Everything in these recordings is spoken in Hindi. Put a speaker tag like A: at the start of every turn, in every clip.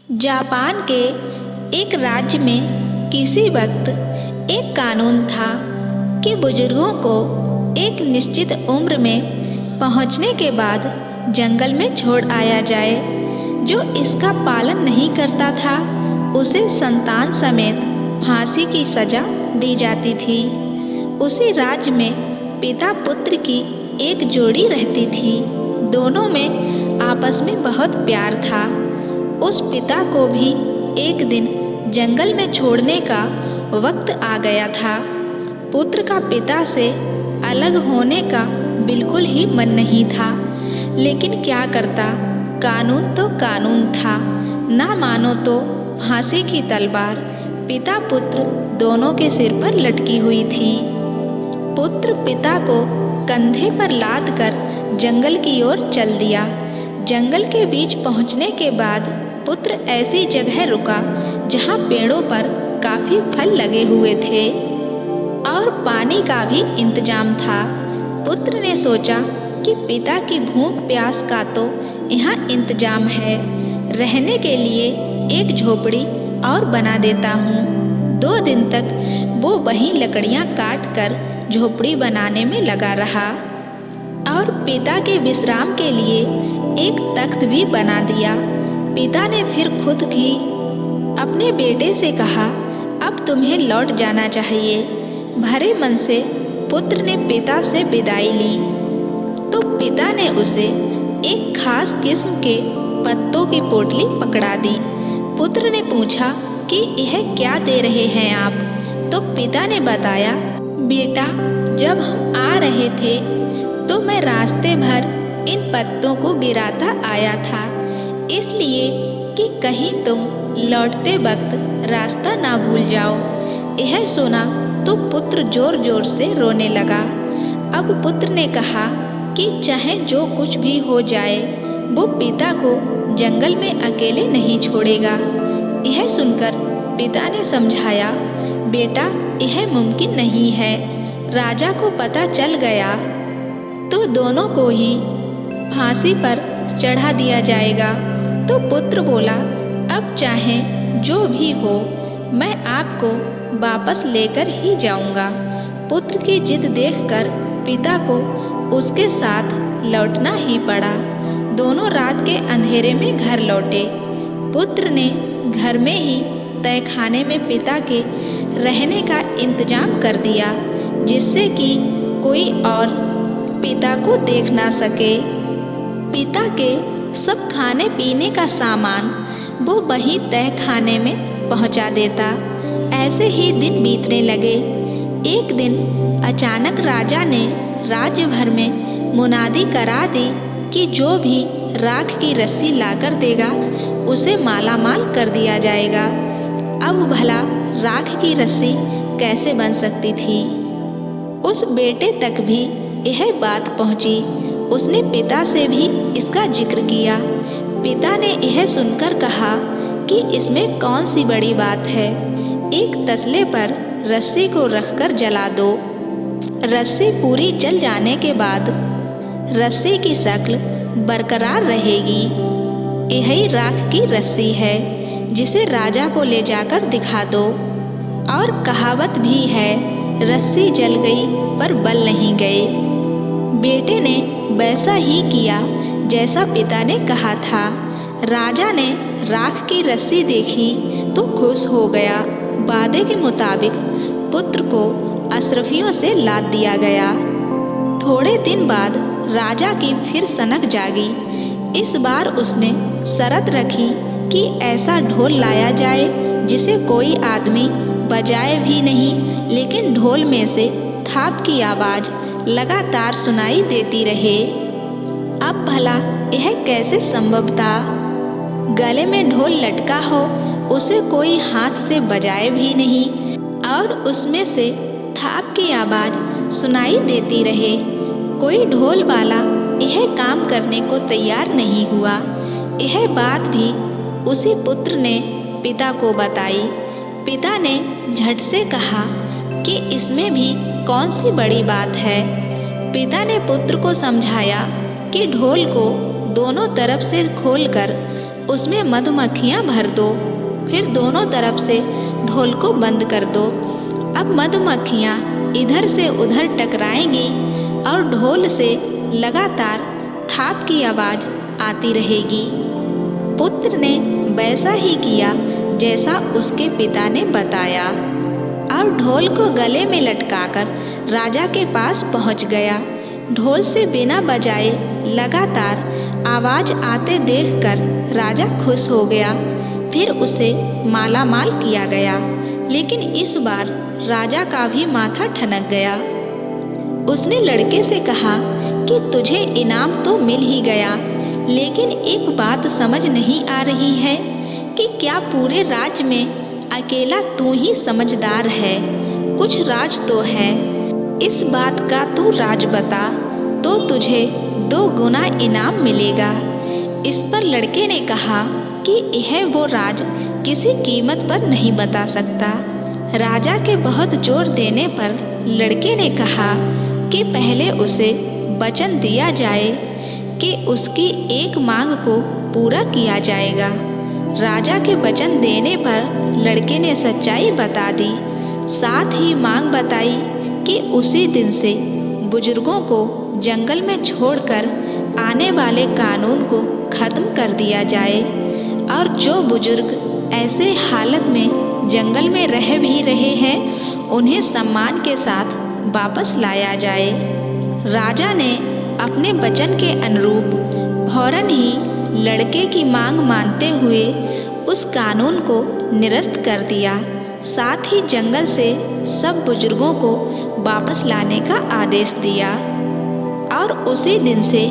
A: जापान के एक राज्य में किसी वक्त एक कानून था कि बुजुर्गों को एक निश्चित उम्र में पहुंचने के बाद जंगल में छोड़ आया जाए। जो इसका पालन नहीं करता था उसे संतान समेत फांसी की सजा दी जाती थी। उसी राज्य में पिता पुत्र की एक जोड़ी रहती थी। दोनों में आपस में बहुत प्यार था। उस पिता को भी एक दिन जंगल में छोड़ने का वक्त आ गया था। पुत्र का पिता से अलग होने का बिल्कुल ही मन नहीं था, लेकिन क्या करता, कानून तो कानून था। ना मानो तो फांसी की तलवार पिता पुत्र दोनों के सिर पर लटकी हुई थी। पुत्र पिता को कंधे पर लाद कर जंगल की ओर चल दिया। जंगल के बीच पहुंचने के बाद पुत्र ऐसी जगह रुका जहां पेड़ों पर काफी फल लगे हुए थे और पानी का भी इंतजाम था। पुत्र ने सोचा कि पिता की भूख प्यास का तो यहाँ इंतजाम है, रहने के लिए एक झोपड़ी और बना देता हूँ। 2 दिन तक वो वहीं लकड़ियाँ काट कर झोपड़ी बनाने में लगा रहा और पिता के विश्राम के लिए एक तख्त भी बना दिया। पिता ने फिर खुद ही अपने बेटे से कहा, अब तुम्हें लौट जाना चाहिए। भरे मन से पुत्र ने पिता से विदाई ली तो पिता ने उसे एक खास किस्म के पत्तों की पोटली पकड़ा दी। पुत्र ने पूछा कि यह क्या दे रहे हैं आप? तो पिता ने बताया, बेटा, जब हम आ रहे थे तो मैं रास्ते भर इन पत्तों को गिराता आया था, इसलिए कि कहीं तुम लौटते वक्त रास्ता ना भूल जाओ। यह सुना तो पुत्र जोर जोर से रोने लगा। अब पुत्र ने कहा कि चाहे जो कुछ भी हो जाए वो पिता को जंगल में अकेले नहीं छोड़ेगा। यह सुनकर पिता ने समझाया, बेटा, यह मुमकिन नहीं है। राजा को पता चल गया तो दोनों को ही फांसी पर चढ़ा दिया जाएगा। तो पुत्र बोला, अब चाहे जो भी हो मैं आपको वापस लेकर ही जाऊंगा। पुत्र की जिद देखकर पिता को उसके साथ लौटना ही पड़ा। दोनों रात के अंधेरे में घर लौटे। पुत्र ने घर में ही तहखाने में पिता के रहने का इंतजाम कर दिया, जिससे कि कोई और पिता को देख ना सके। पिता के सब खाने पीने का सामान वो वही तहखाने में पहुंचा देता। ऐसे ही दिन बीतने लगे। एक दिन अचानक राजा ने राज्य भर में मुनादी करा दी कि जो भी राख की रस्सी लाकर देगा उसे मालामाल कर दिया जाएगा। अब भला राख की रस्सी कैसे बन सकती थी? उस बेटे तक भी यह बात पहुंची। उसने पिता से भी इसका जिक्र किया। पिता ने यह सुनकर कहा कि इसमें कौन सी बड़ी बात है, एक तसले पर रस्सी को रखकर जला दो। रस्सी पूरी जल जाने के बाद रस्सी की शक्ल बरकरार रहेगी। यही राख की रस्सी है, जिसे राजा को ले जाकर दिखा दो। और कहावत भी है, रस्सी जल गई पर बल नहीं गए। बेटे ने वैसा ही किया जैसा पिता ने कहा था। राजा ने राख की रस्सी देखी तो खुश हो गया। वादे के मुताबिक पुत्र को अशरफियों से लाद दिया गया। थोड़े दिन बाद राजा की फिर सनक जागी। इस बार उसने शर्त रखी कि ऐसा ढोल लाया जाए जिसे कोई आदमी बजाए भी नहीं, लेकिन ढोल में से थाप की आवाज़ लगातार सुनाई देती रहे। अब भला यह कैसे संभव था? गले में ढोल लटका हो, उसे कोई हाथ से बजाए भी नहीं और उसमें से थाप की आवाज़ सुनाई देती रहे। कोई ढोल वाला यह काम करने को तैयार नहीं हुआ। यह बात भी उसी पुत्र ने पिता को बताई। पिता ने झट से कहा कि इसमें भी कौन सी बड़ी बात है। पिता ने पुत्र को समझाया कि ढोल को दोनों तरफ से खोलकर उसमें मधुमक्खियाँ भर दो। फिर दोनों तरफ से ढोल को बंद कर दो। अब मधुमक्खियाँ इधर से उधर टकराएंगी और ढोल से लगातार थाप की आवाज़ आती रहेगी। पुत्र ने वैसा ही किया जैसा उसके पिता ने बताया और ढोल को गले में लटकाकर राजा के पास पहुंच गया। ढोल से बिना बजाए लगातार आवाज़ आते देखकर राजा खुश हो गया। फिर उसे माला माल किया गया, लेकिन इस बार राजा का भी माथा ठनक गया। उसने लड़के से कहा कि तुझे इनाम तो मिल ही गया, लेकिन एक बात समझ नहीं आ रही है कि क्या पूरे राज्य में अकेला तू ही समझदार है? कुछ राज तो है, इस बात का तू राज बता तो तुझे 2 गुना इनाम मिलेगा। इस पर लड़के ने कहा कि यह वो राज किसी कीमत पर नहीं बता सकता। राजा के बहुत जोर देने पर लड़के ने कहा कि पहले उसे वचन दिया जाए कि उसकी एक मांग को पूरा किया जाएगा। राजा के वचन देने पर लड़के ने सच्चाई बता दी, साथ ही मांग बताई कि उसी दिन से बुजुर्गों को जंगल में छोड़कर आने वाले कानून को खत्म कर दिया जाए और जो बुजुर्ग ऐसे हालत में जंगल में रह भी रहे हैं उन्हें सम्मान के साथ वापस लाया जाए। राजा ने अपने वचन के अनुरूप फौरन ही लड़के की मांग मानते हुए उस कानून को निरस्त कर दिया। साथ ही जंगल से सब बुजुर्गों को वापस लाने का आदेश दिया और उसी दिन से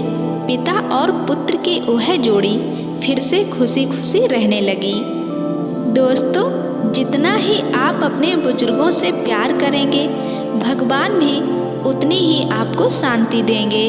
A: पिता और पुत्र की वह जोड़ी फिर से खुशी खुशी रहने लगी। दोस्तों, जितना ही आप अपने बुजुर्गों से प्यार करेंगे, भगवान भी उतनी ही आपको शांति देंगे।